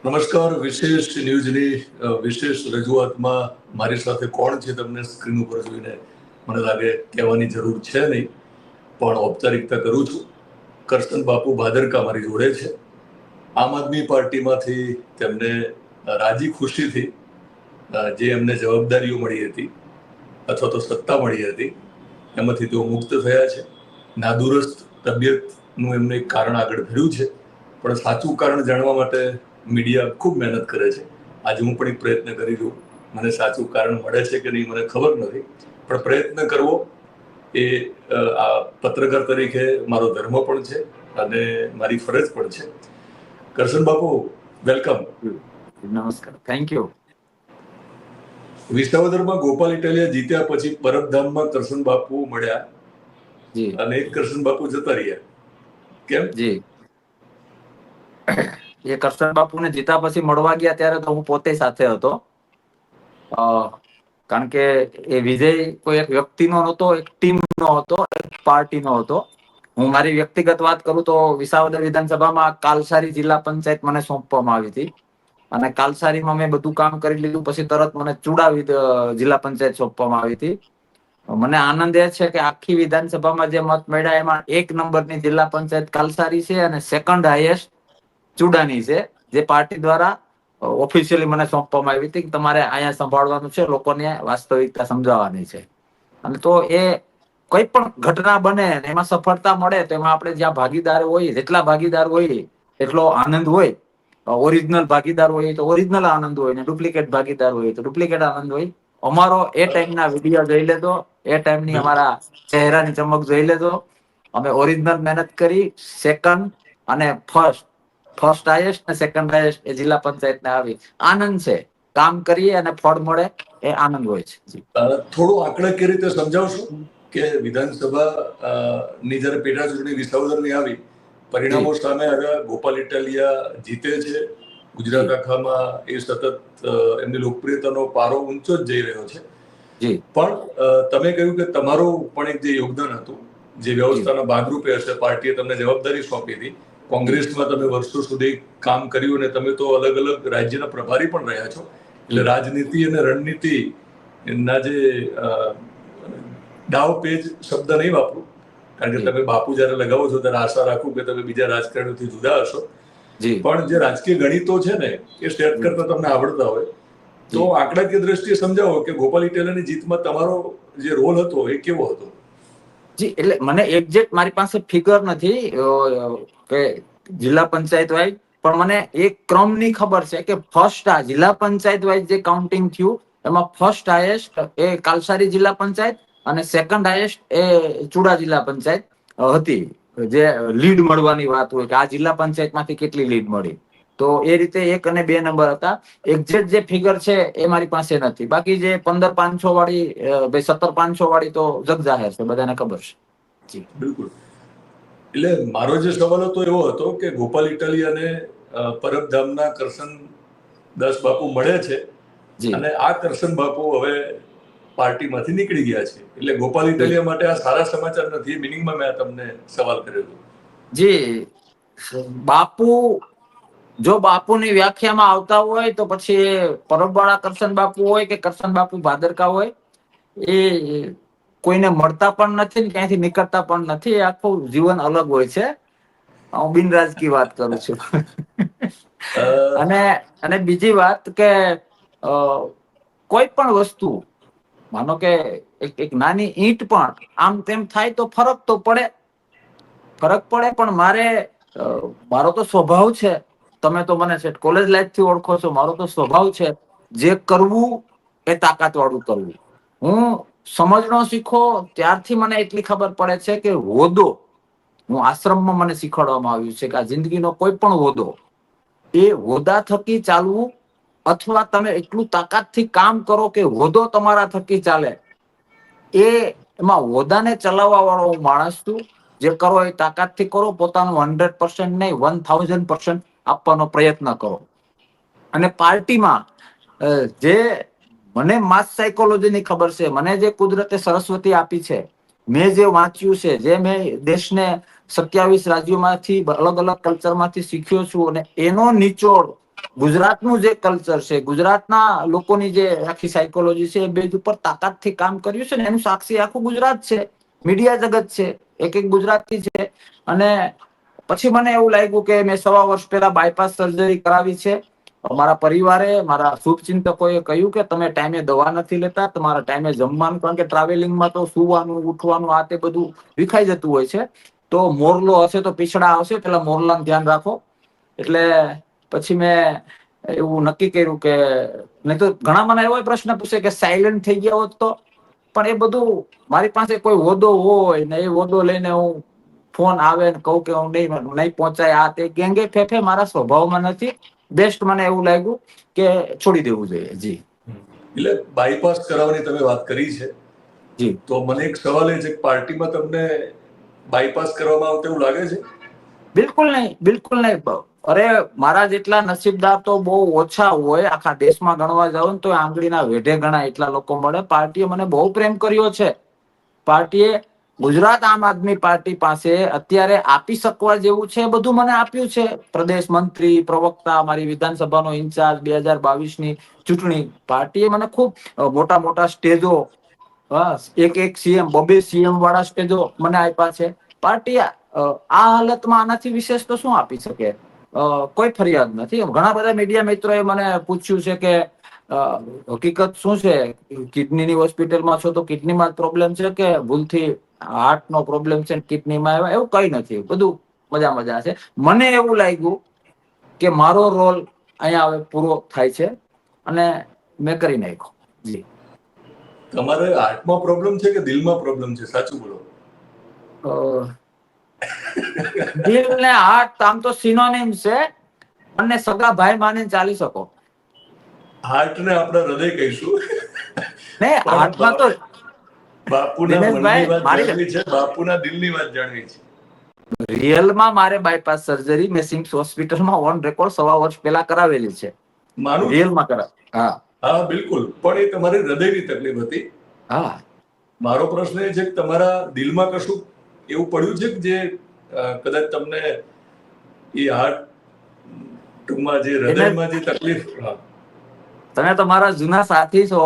નમસ્કાર. વિશેષ ન્યૂઝની વિશેષ રજૂઆતમાં મારી સાથે કોણ છે તમને સ્ક્રીન ઉપર જોઈને મને લાગે કહેવાની જરૂર છે નહીં, પણ ઔપચારિકતા કરું છું. કરશન બાપુ ભાદરકા મારી જોડે છે. આમ આદમી પાર્ટીમાંથી તેમને રાજી ખુશીથી જે એમને જવાબદારીઓ મળી હતી અથવા તો સત્તા મળી હતી એમાંથી તેઓ મુક્ત થયા છે. નાદુરસ્ત તબિયતનું એમને એક કારણ આગળ ધર્યું છે, પણ સાચું કારણ જાણવા માટે મીડિયા ખૂબ મહેનત કરે છે. આજે હું પણ એક પ્રયત્ન કરી રહ્યો. મને સાચું કારણ મળે છે કે નહીં મને ખબર નથી, પણ પ્રયત્ન કરવો એ આ પત્રકાર તરીકે મારો ધર્મ પણ છે અને મારી ફરજ પણ છે. કરશન બાપુ, વેલકમ. નમસ્કાર, થેન્ક યુ. વિસાવદરમાં ગોપાલ ઇટાલિયા જીત્યા પછી પરબધામમાં કરશન બાપુ મળ્યા જી અને એક કરશન બાપુ જતા રહ્યા. કેમ? જી એ કરશન બાપુને જીતા પછી મળવા ગયા ત્યારે તો હું પોતે સાથે હતો, કારણ કે એ વિજય કોઈ એક વ્યક્તિનો નહોતો, એક ટીમનો હતો, એક પાર્ટીનો હતો. હું મારી વ્યક્તિગત વાત કરું તો વિસાવદર વિધાનસભામાં કાલસારી જિલ્લા પંચાયત મને સોંપવામાં આવી હતી અને કાલસારીમાં મેં બધું કામ કરી લીધું પછી તરત મને ચુડા જિલ્લા પંચાયત સોંપવામાં આવી હતી. મને આનંદ એ છે કે આખી વિધાનસભામાં જે મત મળ્યા એમાં 1 નંબરની જિલ્લા પંચાયત કાલસારી છે અને સેકન્ડ હાઈએસ્ટ ચુડાની છે, જે પાર્ટી દ્વારા ઓફિશિયલી મને સોંપવામાં આવી હતી કે તમારે અહીંયા સંભાળવાનું છે, લોકોને વાસ્તવિકતા સમજાવવાની છે. અને તો એ કોઈ પણ ઘટના બને એમાં સફળતા મળે તો એમાં આપણે જ્યાં ભાગીદાર હોઈએ, જેટલા ભાગીદાર હોઈએ એટલો આનંદ હોય. ઓરિજિનલ ભાગીદાર હોય તો ઓરિજિનલ આનંદ હોય, ને ડુપ્લિકેટ ભાગીદાર હોય તો ડુપ્લિકેટ આનંદ હોય. અમારો એ ટાઈમના વિડીયો જોઈ લેતો, એ ટાઈમની અમારા ચહેરાની ચમક જોઈ લેતો. અમે ઓરિજિનલ મહેનત કરી, સેકન્ડ અને ફર્સ્ટ હાઈએસ્ટ અને સેકન્ડ હાઈએસ્ટ એ જિલ્લા પંચાયતને આવી. આનંદ છે, કામ કરીએ અને ફળ મળે એ આનંદ હોય છે. થોડું આંકડાકીય રીતે સમજાવશો કે વિધાનસભા ની જયારે પેટા ચૂંટણી વિસાવદરની આવી, પરિણામો સામે આવ્યા, ગોપાલ ઇટાલિયા જીતે છે. ગુજરાત આખામાં એ સતત એમની લોકપ્રિયતાનો પારો ઊંચો જ જઈ રહ્યો છે. પણ તમે કહ્યું કે તમારું પણ એક જે યોગદાન હતું, જે વ્યવસ્થાના ભાગરૂપે હશે, પાર્ટીએ તમને જવાબદારી સોંપી હતી. કોંગ્રેસમાં તમે વર્ષો સુધી કામ કર્યું અને તમે તો અલગ અલગ રાજ્યના પ્રભારી પણ રહ્યા છો. એટલે રાજનીતિ અને રણનીતિ ના જે દાવ પેજ શબ્દ નહીં વાપરું, કારણ કે તમે બાપુ જયારે લગાવો છો ત્યારે આશા રાખું કે તમે બીજા રાજકારણીઓથી જુદા હશો. પણ જે રાજકીય ગણિતો છે ને એ સેટ કરતા તમને આવડતા હોય તો આંકડાકીય દ્રષ્ટિએ સમજાવો કે ગોપાલ ઇટાલિયાની જીતમાં તમારો જે રોલ હતો એ કેવો હતો? જી, એટલે મને એક્ઝેક્ટ મારી પાસે ફિગર નથી કે જિલ્લા પંચાયત વાઇઝ, પણ મને એક ક્રમની ખબર છે કે ફર્સ્ટ આ જિલ્લા પંચાયત વાઇઝ જે કાઉન્ટિંગ થયું એમાં ફર્સ્ટ હાઈએસ્ટ એ કાલસારી જિલ્લા પંચાયત અને સેકન્ડ હાઈએસ્ટ એ ચુડા જિલ્લા પંચાયત હતી. જે લીડ મળવાની વાત હોય કે આ જિલ્લા પંચાયતમાંથી કેટલી લીડ મળી, તો એ રીતે 1 અને 2 નંબર હતા. એક્ઝેક્ટ જે ફિગર છે એ મારી પાસે નથી. બાકી જે 15,500 વાળી, 17,500 વાળી તો જગ જાહેર છે, બધાને ખબર છે. બિલકુલ. એટલે મારો જે સવાલ હતો એવો હતો કે ગોપાલ ઇટાલિયાને પરબધામના કરશન દાસ બાપુ મળે છે અને આ કરશન બાપુ હવે પાર્ટીમાંથી નીકળી ગયા છે, એટલે ગોપાલ ઇટાલિયા માટે આ સારા સમાચાર નથી. એ મિનિંગમાં મેં તમને સવાલ કર્યો હતો. જી, બાપુ જો બાપુની વ્યાખ્યામાં આવતા હોય તો પછી પરબવાળા કરશન બાપુ હોય કે કરશન બાપુ ભાદરકા હોય, એ કોઈને મળતા પણ નથી ને ક્યાંથી નીકળતા પણ નથી. એ આખું જીવન અલગ હોય છે. હું બિનરાજકીય વાત કરું છું. અને બીજી વાત કે કોઈ પણ વસ્તુ, માનો કે એક નાની ઈંટ પણ આમ તેમ થાય તો ફરક પડે. પણ મારો તો સ્વભાવ છે, તમે તો મને કોલેજ લાઈફ થી ઓળખો છો, મારો તો સ્વભાવ છે જે કરવું એ તાકાત વાળું કરવું. હું સમજણો શીખો ત્યારથી મને એટલી ખબર પડે છે કે હોદ્દો, હું આશ્રમમાં મને શીખવાડવામાં આવ્યું છે કે આ જિંદગીનો કોઈ પણ હોદ્દો, એ હોદ્દા થકી ચાલવું અથવા તમે એટલું તાકાતથી કામ કરો કે હોદ્દો તમારા થકી ચાલે, એમાં હોદ્દાને ચલાવવા વાળો માણસ છું. જે કરો એ તાકાતથી કરો, પોતાનું 100% નહીં 1000% આપવાનો પ્રયત્ન કરો. અને પાર્ટીમાં જે મને માસ સાયકોલોજીની ખબર છે, મને જે કુદરતે સરસ્વતી આપી છે, મેં જે વાંચ્યું છે, જે મેં દેશને 27 રાજ્યોમાંથી અલગ અલગ કલ્ચરમાંથી શીખ્યો છું, અને એનો નિચોડ ગુજરાતનું જે કલ્ચર છે, ગુજરાતના લોકોની જે આખી સાયકોલોજી છે, એ બેઝ ઉપર તાકાતથી કામ કર્યું છે ને એનું સાક્ષી આખું ગુજરાત છે, મીડિયા જગત છે, એક ગુજરાતી છે. અને પછી મને એવું લાગ્યું કે મેં 1.25 વર્ષ પહેલા બાયપાસ સર્જરી કરાવી છે. મારા પરિવારે, મારા શુભચિંતકોએ કહ્યું કે તમે ટાઈમે દવા નથી લેતા, તમારા ટાઈમે જમવાનું, કારણ કે ટ્રાવેલિંગમાં તો સુવાનું, ઉઠવાનું, આ તે બધું વિખાઈ જતું હોય છે. તો મોરલો હશે તો પીછડા આવશે, પેલા મોરલાનું ધ્યાન રાખો. એટલે પછી મેં એવું નક્કી કર્યું કે નહીં તો ઘણા મને એવો પ્રશ્ન પૂછે કે સાયલેન્ટ થઈ ગયા હોત તો, પણ એ બધું મારી પાસે કોઈ હોદ્દો હોય ને એ હોદ્દો લઈને હું ફોન આવે ને કહું કે હું નહીં પહોંચાય, આ તે ગેંગે ફેફે મારા સ્વભાવમાં નથી. બેસ્ટ મને એવું લાગ્યું કે છોડી દેવું જોઈએ. જી, એટલે બાયપાસ કરાવવાની તમે વાત કરી છે, જી. તો મને એક સવાલ એ છે કે પાર્ટીમાં તમને બાયપાસ કરવામાં આવતું એવું લાગે છે? બિલકુલ નહીં, બિલકુલ નહીં. અરે મારા જેટલા નસીબદાર તો બહુ ઓછા હોય. આખા દેશમાં ગણવા જાવ ને તો આંગળીના વેઢે ગણા એટલા લોકો મળે. પાર્ટીએ મને બહુ પ્રેમ કર્યો છે. પાર્ટીએ ગુજરાત આમ આદમી પાર્ટી પાસે અત્યારે આપી શકવા જેવું છે બધું મને આપ્યું છે. પ્રદેશ મંત્રી, પ્રવક્તા, મારી વિધાનસભાનો ઇન્ચાર્જ, 2022ની ચૂંટણી, પાર્ટીએ મને ખૂબ મોટા મોટા સ્ટેજો, એક સીએમ, 2 સીએમ વાળા સ્ટેજો મને આપ્યા છે. પાર્ટી આ હાલતમાં આનાથી વિશેષ તો શું આપી શકે? કોઈ ફરિયાદ નથી. ઘણા બધા મીડિયા મિત્રોએ મને પૂછ્યું છે કે હકીકત શું છે, કિડનીની હોસ્પિટલમાં છો તો કિડનીમાં પ્રોબ્લેમ છે કે ભૂલથી હાર્ટનો પ્રોબ્લેમ છે કિડનીમાં? એવું કઈ નથી, બધું મજા છે. મને એવું લાગ્યું કે મારો રોલ અહીંયા હવે પૂરો થાય છે અને મેં કરી નાખ્યો. જી, તમારે હાર્ટમાં પ્રોબ્લેમ છે કે દિલમાં પ્રોબ્લેમ છે? સાચું બોલો. દિલ ને હાર્ટ આમ તો સિનોનિમ છે, અને સગા ભાઈ માની ચાલી શકો. હાર્ટ ને આપણે હૃદય કહીશું. ને હાર્ટમાં તો બાપુના મનની વાત જાણવી છે, બાપુના દિલની વાત જાણવી છે. રિયલમાં મારે બાયપાસ સર્જરી મેં સિમ્સ હોસ્પિટલમાં ઓન રેકોર્ડ 1.25 વર્ષ પહેલા કરાવેલી છે. માનું રિયલમાં કરાવ. હા બિલકુલ. પણ એ તમારી હૃદયની તકલીફ હતી. હા, મારો પ્રશ્ન એ છે કે તમારા દિલમાં કશું એવું પડ્યું છે કે જે કદાચ તમને એ હાર્ટમાં જે હૃદયમાં જે તકલીફ? તમે તો મારા જૂના સાથી છો.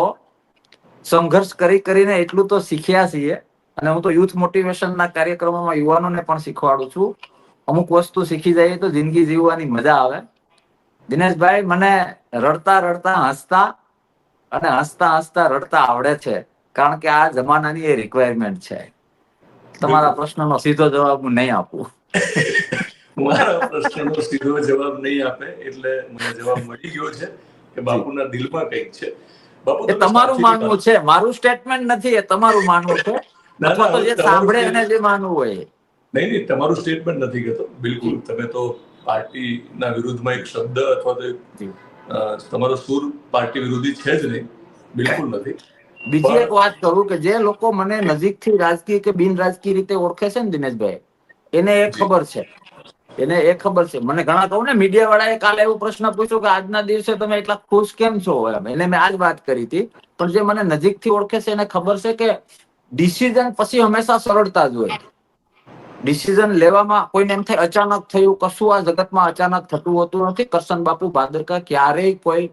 સંઘર્ષ કરીને એટલું તો શીખ્યા છીએ. અને હું તો યુથ મોટિવેશનના કાર્યક્રમોમાં યુવાનોને પણ શીખવાડું છું. અમુક વસ્તુ શીખી જઈએ તો જિંદગી જીવવાની મજા આવે. દિનેશભાઈ, મને રડતા રડતા હસતા અને હસતા હસતા રડતા આવડે છે, કારણ કે આ જમાનાની એ રિક્વાયરમેન્ટ છે. તમારા પ્રશ્નનો સીધો જવાબ હું નહીં આપું. મારા પ્રશ્નનો સીધો જવાબ નહીં આપે એટલે મને જવાબ મળી ગયો છે કે બાપુના દિલમાં કંઈક છે. બાપુ, એ તમારું માનવું છે, મારું સ્ટેટમેન્ટ નથી. એ તમારું માનવું છે, અથવા તો જે સાંભળે એને જે માનવું હોય. નહીં, તમારું સ્ટેટમેન્ટ નથી કહેતો. બિલકુલ, તમે તો પાર્ટીના વિરુદ્ધમાં એક શબ્દ અથવા તો તમારો સુર પાર્ટી વિરોધી છે જ નહીં, બિલકુલ નથી. બીજી એક વાત કરું કે જે લોકો મને નજીકથી રાજકીય કે બિન રાજકીય રીતે ઓળખે છે ને દિનેશભાઈ, એને એ ખબર છે. મને ઘણા કહું ને, મીડિયા વાળાએ કાલે એવો પ્રશ્ન પૂછ્યો કે આજના દિવસે તમે એટલા ખુશ કેમ છો? એને મેં આજ વાત કરી હતી. પણ જે મને નજીકથી ઓળખે છે એને ખબર છે કે ડિસિઝન પછી હંમેશા સરળતા જ હોય. ડિસિઝન લેવામાં કોઈને એમ થાય અચાનક થયું, કશું આ જગતમાં અચાનક થતું હોતું નથી. કરશન બાપુ ભાદરકા ક્યારેય કોઈ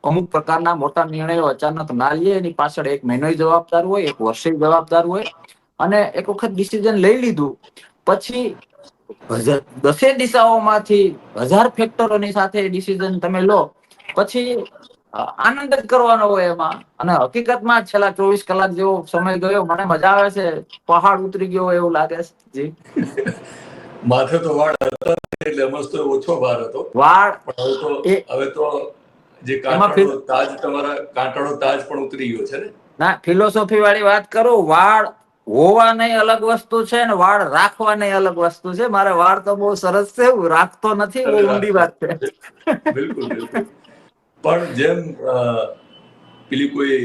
અમુક પ્રકારના મોટા નિર્ણયો અચાનક ના લે. એની પાછળ 1 મહિનો જવાબદાર હોય, 1 વર્ષ જવાબદાર હોય. અને એક વખત ડિસિઝન લઈ લીધું પછી 10 દિશાઓમાંથી 1000 ફેક્ટરોની સાથે ડિસિઝન તમે લો, પછી આનંદ જ કરવાનો હોય એમાં. અને હકીકતમાં છેલ્લા 24 કલાક જેવો સમય ગયો, મને મજા આવે છે. પહાડ ઉતરી ગયો એવું લાગે છે. જી, માથે તો વાળ હતા એટલે મસ્ત ઓછો ભાર હતો. વાળ હવે તો જે કાંટાળો તાજ, તમારા કાંટાળો તાજ પણ ઉતરી ગયો છે ને? ના, ફિલોસોફી વાળી વાત કરું. વાળ હોવા નહીં અલગ વસ્તુ છે ને વાળ રાખવા નહીં અલગ વસ્તુ છે. મારા વાળ તો બહુ સરસ છે, હું રાખતો નથી. બહુ ઊંડી વાત છે. બિલકુલ બિલકુલ. પણ જેમ પેલી કોઈ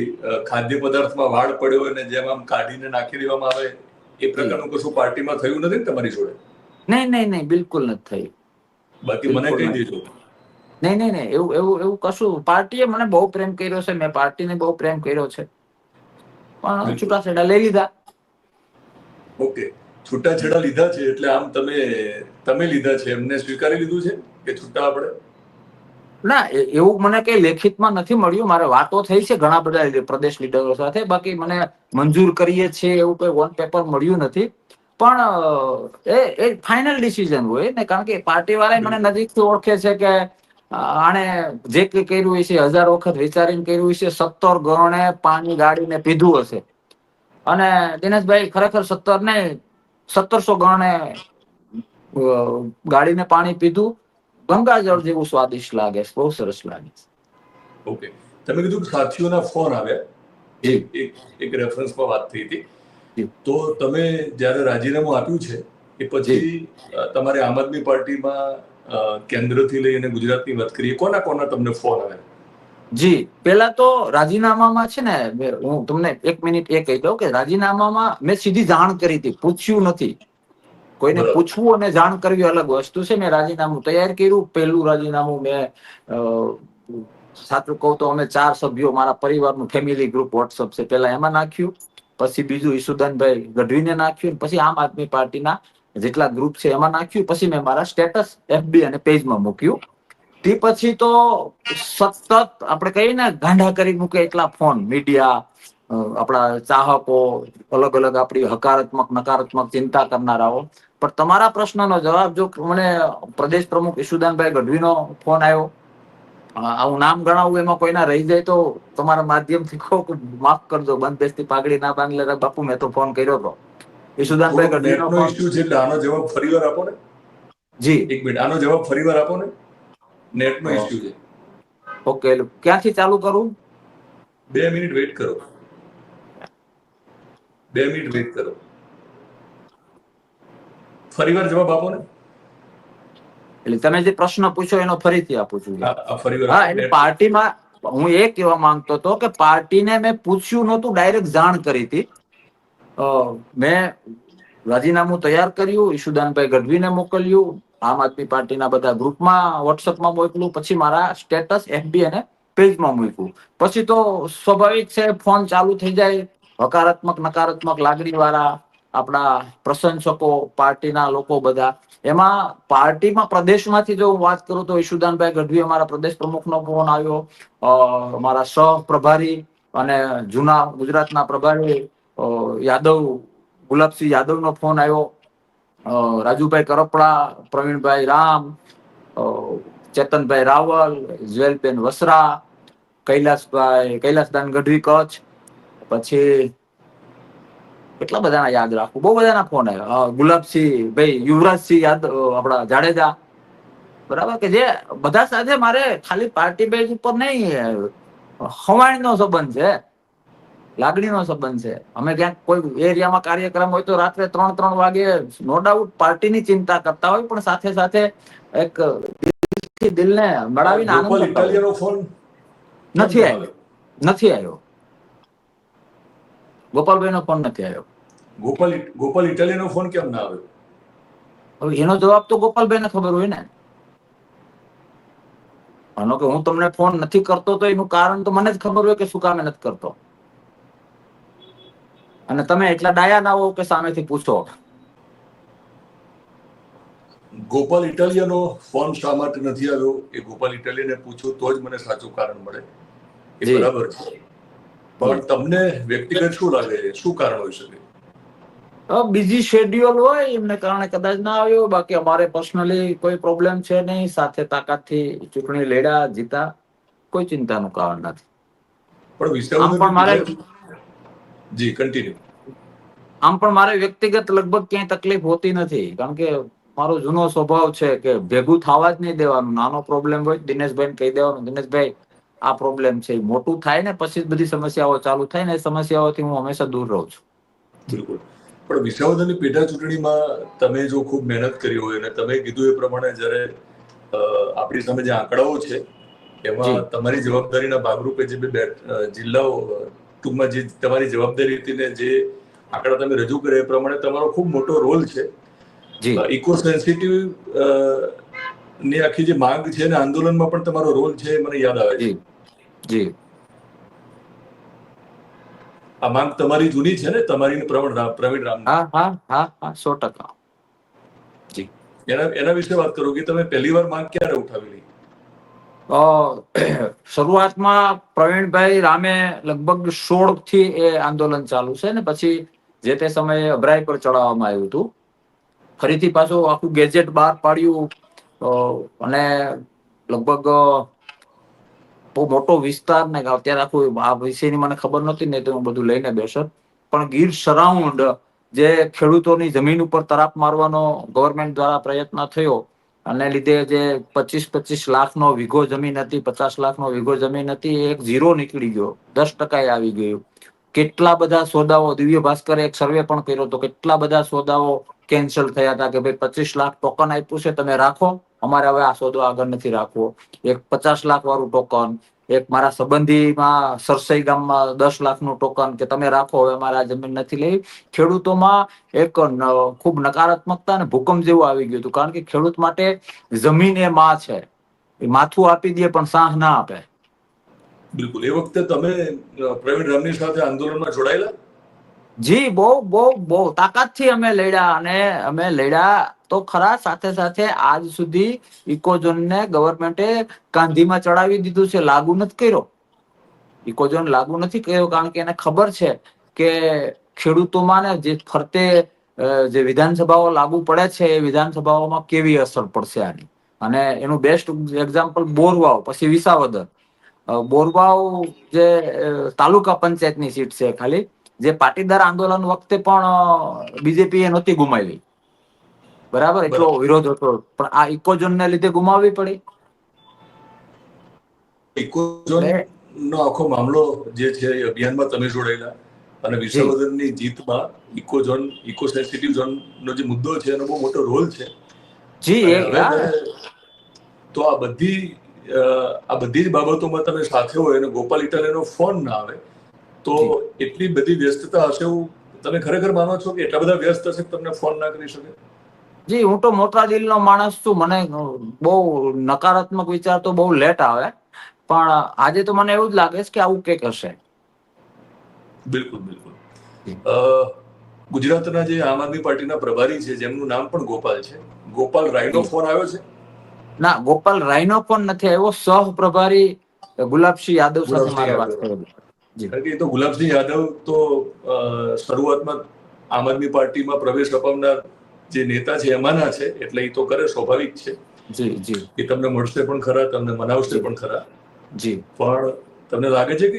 ખાદ્ય પદાર્થમાં વાળ પડ્યો હોય ને જેમ આમ કાઢીને નાખી દેવામાં આવે, એ પ્રકારનું કશું પાર્ટીમાં થયું નથી ને તમારી જોડે? નહીં, બિલકુલ નથી થયું. બાકી મને કહી દેજો. નહીં, એવું કશું. પાર્ટીએ મને બહુ પ્રેમ કર્યો છે, મેં પાર્ટીને બહુ પ્રેમ કર્યો છે, પણ છૂટાછેડા લઈ લીધા. ઓકે, છૂટાછેડા લીધા છે એટલે આમ તમે લીધા છે, એમને સ્વીકારી લીધું છે કે છૂટા આપણે? ના એવું મને કઈ લેખિતમાં નથી મળ્યું. મારે વાતો થઈ છે ઘણા બધા પ્રદેશ લીડરો સાથે, બાકી મને મંજૂર કરીએ છીએ એવું કોઈ વોન પેપર મળ્યું નથી. પણ એ ફાઇનલ ડિસિઝન હોય ને, કારણ કે પાર્ટી વાળા મને નજીકથી ઓળખે છે કે આણે જે કઈ કર્યું હોય છે 1000 વખત વિચારીને કર્યું છે. 17 ગણે પાણી ગાડીને પીધું હશે, અને દિનેશભાઈ ખરેખર 17 ને 1700 ગણે ગાડીને પાણી પીધું. ગંગાજળ જેવું સ્વાદિષ્ટ લાગે છે, બહુ સરસ લાગે છે. ઓકે, તમે કીધું કે સાથીઓના ફોન આવ્યા, જી એક રેફરન્સમાં વાત થઈ હતી. જી તો તમે જ્યારે રાજીનામું આપ્યું છે એ જી પછી તમારે આમ આદમી પાર્ટીમાં કેન્દ્રથી લઈને ગુજરાતની વાત કરીએ, કોના કોના તમને ફોન આવ્યા? જી, પેલા તો રાજીનામામાં છે ને, હું તમને 1 મિનિટ એ કહી દઉં કે રાજીનામામાં મેં સીધી જાણ કરી હતી, પૂછ્યું નથી. કોઈને બરાબર. પૂછવું અને જાણ કરવી અલગ વસ્તુ છે. મેં રાજીનામું તૈયાર કર્યું. પહેલું રાજીનામું મેં સાચું કહું તો અમે 4 સભ્યો, મારા પરિવારનું ફેમિલી ગ્રુપ વોટ્સઅપ છે, પેલા એમાં નાખ્યું. પછી બીજું ઈશુદાનભાઈ ગઢવીને નાખ્યું. પછી આમ આદમી પાર્ટીના જેટલા ગ્રુપ છે એમાં નાખ્યું. પછી મેં મારા સ્ટેટસ FB અને પેજમાં મૂક્યું. તે પછી તો સતત આપણે કહીએ ને ગાંડા કરી મૂકે એટલા ફોન, મીડિયા, આપણા ચાહકો, અલગ અલગ આપણી હકારાત્મક નકારાત્મક ચિંતા કરનારાઓ. પણ તમારા પ્રશ્નનો જવાબ, જો મને પ્રદેશ પ્રમુખ ઈશુદાનભાઈ ગઢવીનો ફોન આવ્યો, આવું નામ ગણાવું એમાં કોઈના રહી જાય તો તમારા માધ્યમથી કહું, માફ કરજો, બંધ બેસતી પાઘડી ના બાંધલે બાપુ, મેં તો ફોન કર્યો હતો. ઈશુદાનભાઈ થોડોક ગઢવીનો નેટનો ફોન. ઇસ્યુ છે એટલે આનો જવાબ ફરીવાર આપો ને. જી 1 મિનિટ, આનો જવાબ ફરીવાર આપો ને. નેટનો ઇસ્યુ છે. ઓકે, ક્યાંથી ચાલુ કરું? 2 મિનિટ વેઇટ કરો. 2 મિનિટ વેઇટ કરો. ફરીવાર જવાબ આપો ને. એટલે તમે જે પ્રશ્ન પૂછો એનો ફરીથી આપું છું. ફરીવાર હા, આપો. એટલે પાર્ટીમાં હું એ કહેવા માંગતો હતો કે પાર્ટીને મેં પૂછ્યું નહોતું, ડાયરેક્ટ જાણ કરી હતી. મેં રાજીનામું તૈયાર કર્યું, ઈશુદાનભાઈ ગઢવીને મોકલ્યું, આમ આદમી પાર્ટીના બધા ગ્રુપમાં વોટ્સઅપમાં મોકલ્યું, પછી મારા સ્ટેટસ FB અને પેજમાં મૂક્યું. પછી તો સ્વાભાવિક છે, ફોન ચાલુ થઈ જાય. હકારાત્મક નકારાત્મક લાગણી વાળા આપણા પ્રશંસકો, પાર્ટીના લોકો બધા. એમાં પાર્ટીમાં પ્રદેશમાંથી જો હું વાત કરું તો ઈશુદાનભાઈ ગઢવી અમારા પ્રદેશ પ્રમુખનો ફોન આવ્યો. મારા સહપ્રભારી અને જૂના ગુજરાતના પ્રભારી યાદવ, ગુલાબસિંહ યાદવનો ફોન આવ્યો. રાજુભાઈ કરપડા, પ્રવીણભાઈ રામ, ચેતનભાઈ રાવલ, જ્વેલબેન વસરા, કૈલાસદાન ગઢવી કચ્છ, પછી કેટલા બધાના યાદ રાખું, બહુ બધાના ફોન આવ્યા. ગુલાબસિંહ ભાઈ, યુવરાજસિંહ યાદવ, આપણા જાડેજા, બરાબર, કે જે બધા સાથે મારે ખાલી પાર્ટી બેઝ ઉપર નહીં, હવાણીનો સંબંધ છે, લાગણીનો સંબંધ છે. અમે ક્યાંક કોઈ એરિયામાં કાર્યક્રમ હોય તો રાત્રે 3 વાગે નો ડાઉટ પાર્ટીની ચિંતા કરતા હોય, પણ સાથે સાથે એક દિલને મળાવીને આનંદ ગોપાલ કરતા હોય. ઇટાલિયાનો ફોન નથી આવ્યો, નથી આવ્યો. ગોપાલભાઈનો ફોન નથી આવ્યો. ગોપાલ ઇટાલિયાનો ફોન કેમ ના આવ્યો? હવે એનો જવાબ તો ગોપાલભાઈને ખબર હોય ને. માનો કે હું તમને ફોન નથી કરતો તો એનું કારણ તો મને જ ખબર હોય કે શું કામે નથી કરતો. અને તમે એટલા ડાયા ના હો કે સામેથી પૂછો. ગોપાલ ઇટાલિયાનો ફોન શા માટે નથી આવ્યો એ ગોપાલ ઇટાલિયાને પૂછો તો જ મને સાચું કારણ મળે. એ બરાબર છે, પણ તમને વ્યક્તિગત શું લાગે છે, શું કારણ હોઈ શકે? બીજી શેડ્યુલ હોય એમને કારણે કદાચ ના આવ્યો. બાકી અમારે પર્સનલી કોઈ પ્રોબ્લેમ છે નહીં. સાથે તાકાતથી ચૂંટણી લડ્યા, જીતા, કોઈ ચિંતાનું કારણ નથી. પણ આમ પણ મારે જી કન્ટિન્યુ. આમ પણ મારે વ્યક્તિગત લગભગ ક્યાંય તકલીફ હોતી નથી, કારણ કે મારો જૂનો સ્વભાવ છે કે ભેગું થવા જ નહીં દેવાનું. નાનો પ્રોબ્લેમ હોય દિનેશભાઈને કહી દેવાનું, દિનેશભાઈ આ પ્રોબ્લેમ છે. મોટું થાય ને પછી બધી સમસ્યાઓ ચાલુ થાય ને, એ સમસ્યાઓથી હું હંમેશા દૂર રહું છું. બિલકુલ. પણ વિસાવદરની પેટા ચૂંટણીમાં તમે જો ખૂબ મહેનત કરી હોય અને તમે કીધું એ પ્રમાણે જ્યારે આપણી સામે જે આંકડાઓ છે એમાં તમારી જવાબદારીના ભાગરૂપે જે બે જિલ્લાઓ, ટૂંકમાં જે તમારી જવાબદારી હતી ને જે આંકડા તમે રજૂ કર્યા એ પ્રમાણે તમારો ખૂબ મોટો રોલ છે. ઇકો સેન્સિટિવ ની આખી જે માંગ છે ને આંદોલનમાં પણ તમારો રોલ છે એ મને યાદ આવે છે. જી, આ માંગ તમારી જૂની છે ને, તમારી પ્રવીણ રામ? હા, 100%. જી, એના વિશે વાત કરો કે તમે પહેલી વાર માંગ ક્યારે ઉઠાવેલી? શરૂઆતમાં પ્રવીણભાઈ રામે લગભગ 16 થી એ આંદોલન ચાલુ છે ને પછી જે તે સમયે અભરાઈ પર ચડાવવામાં આવ્યું હતું. ફરીથી પાછું આખું ગેજેટ બહાર પાડ્યું અને લગભગ બહુ મોટો વિસ્તાર ને અત્યારે આખું આ વિષયની મને ખબર નહોતી ને તો હું બધું લઈને બેસત. પણ ગીર સરાઉન્ડ જે ખેડૂતોની જમીન ઉપર તરાપ મારવાનો ગવર્મેન્ટ દ્વારા પ્રયત્ન થયો અને લીધે જે 25-25 લાખનો વીઘો જમીન હતી, 50 લાખનો વીઘો જમીન હતી, એ એક ઝીરો નીકળી ગયો, 10% આવી ગયું. કેટલા બધા સોદાઓ, દિવ્ય ભાસ્કરે એક સર્વે પણ કર્યો હતો, કેટલા બધા સોદાઓ કેન્સલ થયા હતા કે ભાઈ 25 લાખ ટોકન આપ્યું છે તમે રાખો, અમારે હવે આ સોદો આગળ નથી રાખવો. એક 50 લાખ વાળું ટોકન, એક મારા સંબંધીમાં સરસઈ ગામમાં 10 લાખનું ટોકન કે તમે રાખો, હવે અમારે આ જમીન નથી લેવી. ખેડૂતોમાં એક ખૂબ નકારાત્મકતા અને ભૂકંપ જેવું આવી ગયું હતું, કારણ કે ખેડૂત માટે જમીન એ માં છે, એ માથું આપી દે પણ સાહ ના આપે. બિલકુલ. એ વખતે તમે પ્રવીણ રામની સાથે આંદોલનમાં જોડાયેલા? જી, બહુ તાકાતથી અમે લડ્યા અને અમે લડ્યા તો ખરા, સાથે સાથે આજ સુધી ઇકોઝોનને ગવર્મેન્ટે કાંધીમાં ચડાવી દીધું છે, લાગુ નથી કર્યો. ઇકોઝોન લાગુ નથી કર્યો કારણ કે એને ખબર છે કે ખેડૂતોમાં ને જે ફરતે જે વિધાનસભાઓ લાગુ પડે છે એ વિધાનસભાઓમાં કેવી અસર પડશે આની. અને એનું બેસ્ટ એક્ઝામ્પલ બોરવાવ, પછી વિસાવદર. બોરવાવ જે તાલુકા પંચાયતની સીટ છે ખાલી, જે પાટીદાર આંદોલન વખતે પણ બીજેપી એ નહોતી ગુમાવી, બરાબર, એટલો વિરોધ હતો, પણ આ ઇકોઝોનને લીધે ગુમાવવી પડી. ઇકોઝોન નો આખો મામલો જે છે એ અભિયાનમાં તમે જોડાયેલા અને વિસાવદરની જીતમાં ઇકોઝોન, ઇકો સેન્સિટિવ ઝોન નો જે મુદ્દો છે એનો બહુ મોટો રોલ છે. તો આ બધી જ બાબતોમાં તમે સાથે હોય અને ગોપાલ ઇટાલિયાનો ફોન ના આવે તો એટલી બધી વ્યસ્તતા હશે એવું તમે ખરેખર માનો છો કે એટલા બધા વ્યસ્ત હશે કે તમને ફોન ના કરી શકે? જી, હું તો મોટા દિલનો માણસ છું, મને બહુ નકારાત્મક વિચાર તો બહુ લેટ આવે, પણ આજે તો મને એવું જ લાગે છે કે આવું કંઈક હશે. બિલકુલ. ગુજરાતના જે આમ આદમી પાર્ટીના પ્રભારી છે જેમનું નામ પણ ગોપાલ છે, ગોપાલ રાયનો ફોન આવ્યો છે? ના, ગોપાલ રાયનો પણ નથી આવ્યો. સહપ્રભારી ગુલાબસિંહ યાદવ સાથે મારે વાત કરવી. કારણ કે એ તો ગુલાબસિંહ યાદવ તો શરૂઆતમાં આમ આદમી પાર્ટીમાં પ્રવેશ અપાવનાર જે નેતા છે એમાંના છે, એટલે એ તો કરે, સ્વાભાવિક છે. એ તમને મળશે પણ ખરા, તમને મનાવશે પણ ખરા. પણ તમને લાગે છે કે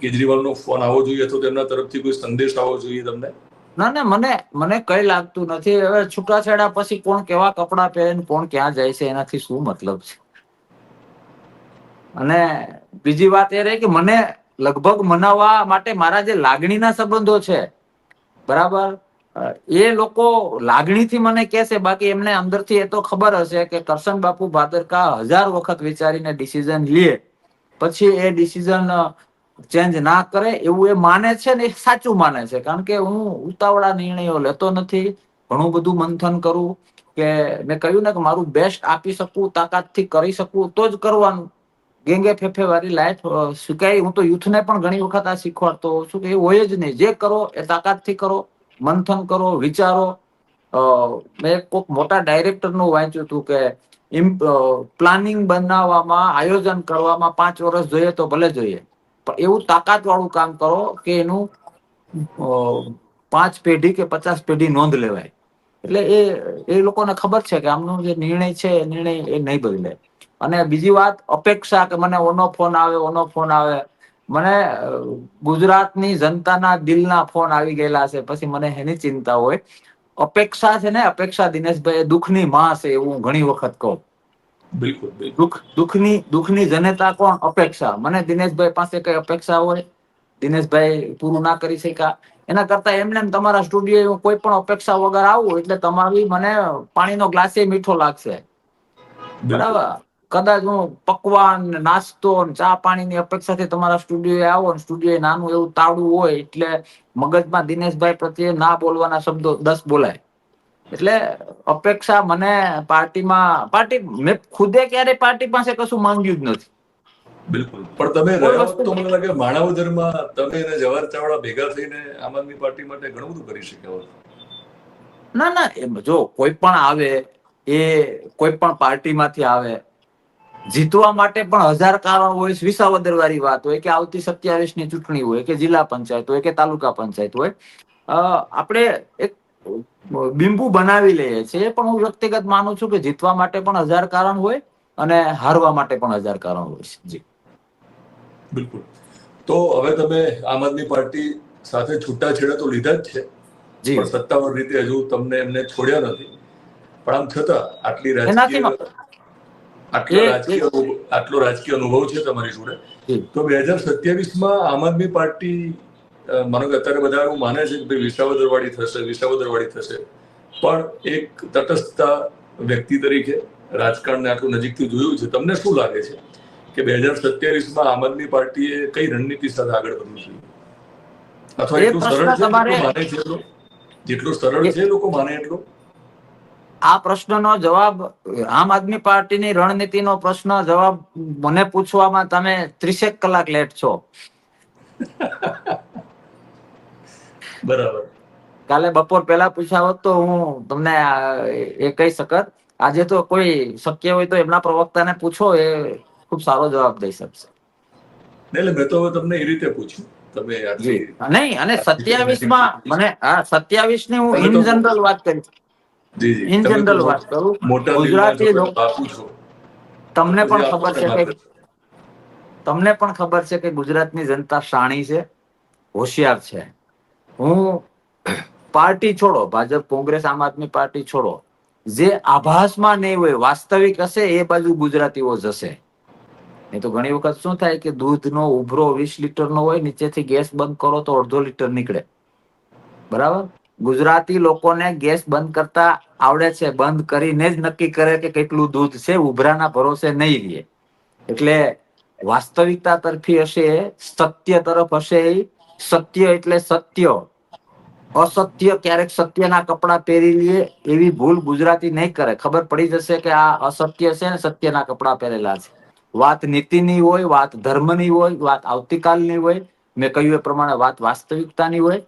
કેજરીવાલનો ફોન આવવો જોઈએ અથવા તેમના તરફથી કોઈ સંદેશ આવવો જોઈએ તમને? ના, મને કઈ લાગતું નથી. હવે છૂટાછેડા પછી કોણ કેવા કપડા પહેરે, કોણ ક્યાં જાય છે, એનાથી શું મતલબ છે. અને બીજી વાત એ રહી કે મને લગભગ મનાવવા માટે મારા જે લાગણીના સંબંધો છે, બરાબર, એ લોકો લાગણીથી મને કહેશે, બાકી એમને અંદરથી એ તો ખબર હશે કે કરશન બાપુ ભાદરકા 1000 વખત વિચારીને ડિસિઝન લે, પછી એ ડિસિઝન ચેન્જ ના કરે એવું એ માને છે ને, એ સાચું માને છે. કારણ કે હું ઉતાવળા નિર્ણયો લેતો નથી, ઘણું બધું મંથન કરું, કે મેં કહ્યું ને કે મારું બેસ્ટ આપી શકું, તાકાતથી કરી શકું તો જ કરવાનું. ગેંગે ફેફે વાળી લાઈફ શીખાય. હું તો યુથને પણ ઘણી વખત આ શીખવાડતો હોઉં છું કે એ હોય જ નહીં, જે કરો એ તાકાતથી કરો, મંથન કરો, વિચારો. મેં કોઈક મોટા ડાયરેક્ટરનું વાંચ્યું હતું કે પ્લાનિંગ બનાવવામાં, આયોજન કરવામાં 5 વર્ષ જોઈએ તો ભલે જોઈએ, પણ એવું તાકાત વાળું કામ કરો કે એનું 5 પેઢી કે 50 પેઢી નોંધ લેવાય. એટલે એ લોકોને ખબર છે કે આમનો જે નિર્ણય છે એ નિર્ણય એ નહીં બદલે. અને બીજી વાત, અપેક્ષા કે મને ઓનો ફોન આવે. મને ગુજરાતની જનતાના દિલના ફોન આવી ગયેલા છે, પછી મને એની ચિંતા હોય. અપેક્ષા છે ને, અપેક્ષા દિનેશભાઈ દુઃખની માં છે, એવું ઘણી વખત કહું. બિલકુલ. દુઃખની જનતા કોણ? અપેક્ષા. મને દિનેશભાઈ પાસે કઈ અપેક્ષા હોય, દિનેશભાઈ પૂરું ના કરી શક્યા, એના કરતા એમને તમારા સ્ટુડિયો કોઈ પણ અપેક્ષા વગર આવું એટલે તમારી મને પાણીનો ગ્લાસ મીઠો લાગશે, બરાબર. કદાચ હું પકવાન, નાસ્તો, ચા પાણીની અપેક્ષાથી તમારા સ્ટુડિયો આવો, સ્ટુડિયો નાનું એવું તાવડું હોય એટલે મગજમાં દિનેશભાઈ પ્રત્યે ના બોલવાના શબ્દો 10 બોલાય. એટલે અપેક્ષા મને મેં ખુદે ક્યારે પાર્ટી પાસે કશું માંગ્યું જ નથી. બિલકુલ. પણ તમે રહ્યા હોત તો મને લાગે માણાવદરમાં તમે અને જવાહર ચાવડા ભેગા થઈને આમ આદમી પાર્ટી માટે ઘણું બધું કરી શક્યા હોત. ના, જો કોઈ પણ આવે, એ કોઈ પણ પાર્ટીમાંથી આવે, જીતવા માટે પણ 1000 કારણ હોય. વિસાવદર વાળી વાત હોય કે આવતી 27ની ચૂંટણી હોય કે જિલ્લા પંચાયત હોય કે તાલુકા પંચાયત હોય, આપણે એક બિંબુ બનાવી લઈએ છીએ. પણ હું વ્યક્તિગત માનું છું કે જીતવા માટે પણ 1000 કારણ હોય અને હારવા માટે પણ 1000 કારણ હોય છે. જી બિલકુલ. તો હવે તમે આમ આદમી પાર્ટી સાથે છૂટાછેડા તો લીધા જ છે, જી પણ સત્તાવાર રીતે હજુ તમને એમને છોડ્યા નથી. પણ આમ છતાં એનાથી આટલો રાજકીય અનુભવ છે તમારી જોડે, તો 2027માં આમ આદમી પાર્ટી, માનો કે અત્યારે બધા એવું માને છે કે ભાઈ વિસાવદર વાળી થશે, પણ એક તટસ્થતા વ્યક્તિ તરીકે રાજકારણને આટલું નજીકથી જોયું છે, તમને શું લાગે છે કે 2027માં આમ આદમી પાર્ટીએ કઈ રણનીતિ સાથે આગળ વધવું જોઈએ? અથવા એ એટલું પ્રશ્ન સરળ છે તમારે જેટલું માને છે જેટલું સરળ છે લોકો માને એટલું? આ પ્રશ્નનો જવાબ, આમ આદમી પાર્ટીની રણનીતિનો પ્રશ્ન જવાબ મને પૂછવામાં તમે 30 કલાક લેટ છો. બરાબર. કાલે બપોર પહેલા પૂછ્યા હોત તો હું તમને એ કહી શકત. આજે તો કોઈ શક્ય હોય તો એમના પ્રવક્તાને પૂછો, એ ખૂબ સારો જવાબ દઈ શકશે. એટલે મેં તો હવે તમને એ રીતે પૂછ્યું, તમે જી આટલી નહીં, અને 27માં મને 27ની હું ઇન જનરલ વાત કરી. જી જી, ઇન તમે તો જનરલ વાત કરું. મોટા દિલના છો, ગુજરાતી તમે લોકો, બાપુ છો, તો તમને પછી પણ આપો ખબર ને છે કે માર્ગદર્શન. તમને પણ ખબર છે કે ગુજરાતની જનતા શાણી છે, હોશિયાર છે. હું પાર્ટી છોડો, ભાજપ, કોંગ્રેસ, આમ આદમી પાર્ટી છોડો, જે આભાસમાં નહીં હોય, વાસ્તવિક હશે એ બાજુ ગુજરાતીઓ જશે. નહીં તો ઘણી વખત શું થાય કે દૂધનો ઉભરો 20 લીટરનો હોય, નીચેથી ગેસ બંધ કરો તો 1/2 લીટર નીકળે. બરાબર? ગુજરાતી લોકોને ગેસ બંધ કરતા આવડે છે, બંધ કરીને જ નક્કી કરે કે કેટલું દૂધ છે, ઉભરાના ભરોસે નહીં રહે. એટલે વાસ્તવિકતા તરફી હશે, સત્ય તરફ હશે. સત્ય એટલે સત્ય. અસત્ય ક્યારેક સત્યના કપડા પહેરી લઈએ એવી ભૂલ ગુજરાતી નહીં કરે. ખબર પડી જશે કે આ અસત્ય છે ને સત્યના કપડા પહેરેલા છે. વાત નીતિની હોય, વાત ધર્મની હોય, વાત આવતીકાલની હોય, મેં કહ્યું એ પ્રમાણે વાત વાસ્તવિકતાની હોય.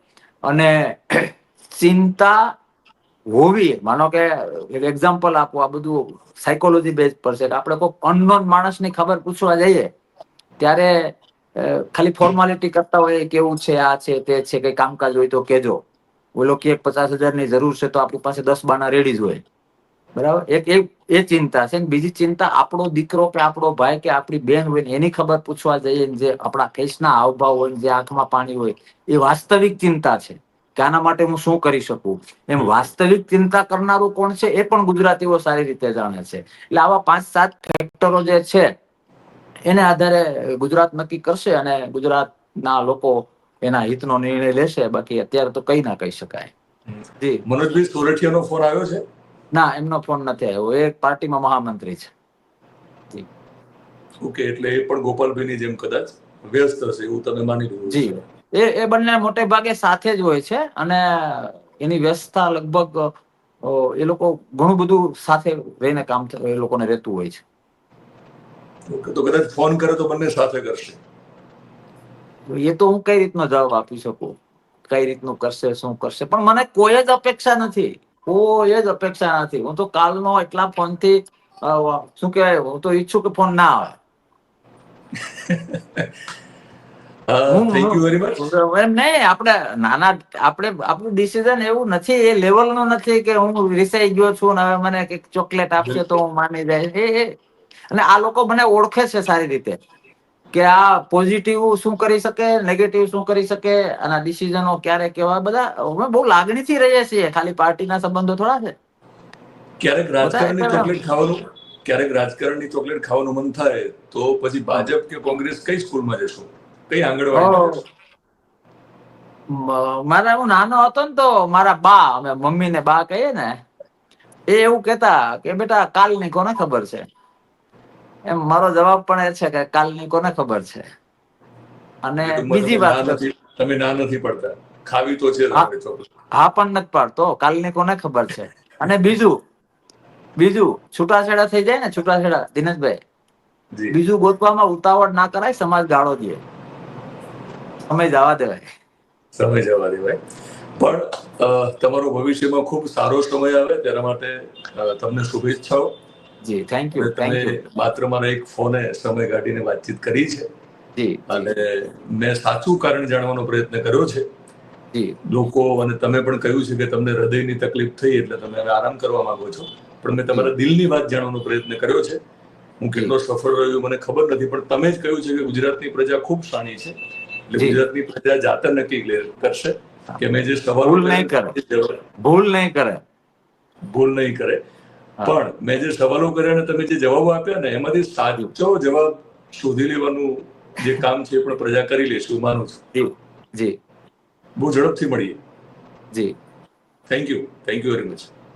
અને ચિંતા હોવી, માનો કે એક્ઝામ્પલ આપો, આ બધું સાયકોલોજી બેઝ પર છે. આપણે કોઈ અનનોન માણસની ખબર પૂછવા જઈએ ત્યારે ખાલી ફોર્માલિટી કરતા હોય, કેવું છે, આ છે, તે છે, કઈ કામકાજ હોય તો કેજો. ઓલો કે 50,000ની જરૂર છે તો આપણી પાસે 10 બાના રેડી જ હોય. બરાબર? એ ચિંતા છે. બીજી ચિંતા, આપણો દીકરો કે આપણો ભાઈ કે આપણી બેન હોય એની ખબર પૂછવા જઈએ, જે આપણા કેસના હાવભાવ હોય, જે આંખમાં પાણી હોય, એ વાસ્તવિક ચિંતા છે કે આના માટે હું શું કરી શકું. એમ વાસ્તવિક ચિંતા કરનારું કોણ છે એ પણ ગુજરાતીઓ સારી રીતે જાણે છે. એટલે આવા 5-7 ફેક્ટરો જે છે એને આધારે ગુજરાત નક્કી કરશે અને ગુજરાતના લોકો એના હિતનો નિર્ણય લેશે. બાકી અત્યારે તો કઈ ના કહી શકાય. જી મનોજભાઈ સોરઠિયાનો ફોન આવ્યો છે? ના, એમનો ફોન નથી આવ્યો. એ પાર્ટીમાં મહામંત્રી છે. જી ઓકે, એટલે એ પણ ગોપાલભાઈની જેમ કદાચ વ્યસ્ત હશે એવું તમે માની રહ્યો જી છો? એ બંને મોટે ભાગે સાથે જ હોય છે અને એની વ્યવસ્થા લગભગ એ લોકો ઘણું બધું સાથે રહીને કામ એ લોકોને રહેતું હોય છે. ઓકે, તો કદાચ ફોન કરે તો બંને સાથે કરશે? એ તો હું કઈ રીતનો જવાબ આપી શકું, કઈ રીતનું કરશે, શું કરશે, પણ મને કોઈ જ અપેક્ષા નથી. કોઈ જ અપેક્ષા નથી. હું તો કાલનો એટલા ફોનથી શું કહેવાય, હું તો ઈચ્છું કે ફોન ના આવે. Thank you very much. એમ નહીં, આપણું ડિસિઝન એવું નથી, એ લેવલનું નથી કે હું રિસાઈ ગયો છું ને હવે મને કઈક ચોકલેટ આપશે તો હું માની જાય. અને આ લોકો મને ઓળખે છે સારી રીતે કે આ પોઝિટિવ શું કરી શકે, નેગેટિવ શું કરી શકે, અને ડિસિઝનો ક્યારે કેવા, બધા અમે બહુ લાગણીથી રહીએ છીએ. ખાલી પાર્ટીના સંબંધો થોડા છે. ક્યારેક બધા રાજકારણની ચોકલેટ ખાવાનું મન થાય તો પછી ભાજપ કે કોંગ્રેસ કઈ સ્કૂલમાં જશો, કઈ આંગણવાડીમાં જશો? મારા હું નાનો હતો ને તો મારા બા, અમે મમ્મી ને બા કહીએ ને, એ એવું કેતા કે બેટા કાલની કોને ખબર છે. એમ મારો જવાબ પણ એ છે કે કાલની કોને ખબર છે. અને બીજી વાત, તમે ના નથી પડતા, ખાવી તો છે તમારે ચોકલેટ. હા પણ નથી પાડતો, કાલની કોને ખબર છે. અને બીજું છૂટાછેડા થઈ જાય ને, છૂટાછેડા દિનેશભાઈ, જી, બીજું ગોતવામાં ઉતાવળ ના કરાય, સમાજ ગાળો દે, સમય જવા દેવાય. સમય જવા દેવાય. પણ તમારો ભવિષ્યમાં ખૂબ સારો સમય આવે તેના માટે તમને શુભેચ્છાઓ. જી થેન્ક યુ અને થેન્ક યુ તમે માત્ર મારા એક ફોને સમય કાઢીને વાતચીત કરી છે જી અને મેં સાચું કારણ જાણવાનો પ્રયત્ન કર્યો છે. જી લોકો અને તમે પણ કહ્યું છે કે તમને હૃદયની તકલીફ થઈ એટલે તમે હવે આરામ કરવા માંગો છો, પણ મેં તમારા દિલની વાત જાણવાનો પ્રયત્ન કર્યો છે. હું કેટલો સફળ રહ્યો મને ખબર નથી, પણ તમે જ કહ્યું છે કે ગુજરાતની પ્રજા ખૂબ શાણી છે, એટલે જી. ગુજરાતની પ્રજા જાતે નક્કી કરશે કે મેં જે સવાલો ભૂલ નહીં કરે, ભૂલ નહીં કરે. ભૂલ નહીં કરે. હા. પણ મેં જે સવાલો કર્યા અને તમે જે જવાબો આપ્યા ને એમાંથી સાચો જવાબ શોધી લેવાનું જે કામ છે એ પણ પ્રજા કરી લેશે, હું માનું છું. જી જી બહુ ઝડપથી મળીએ. જી થેન્ક યુ વેરી મચ.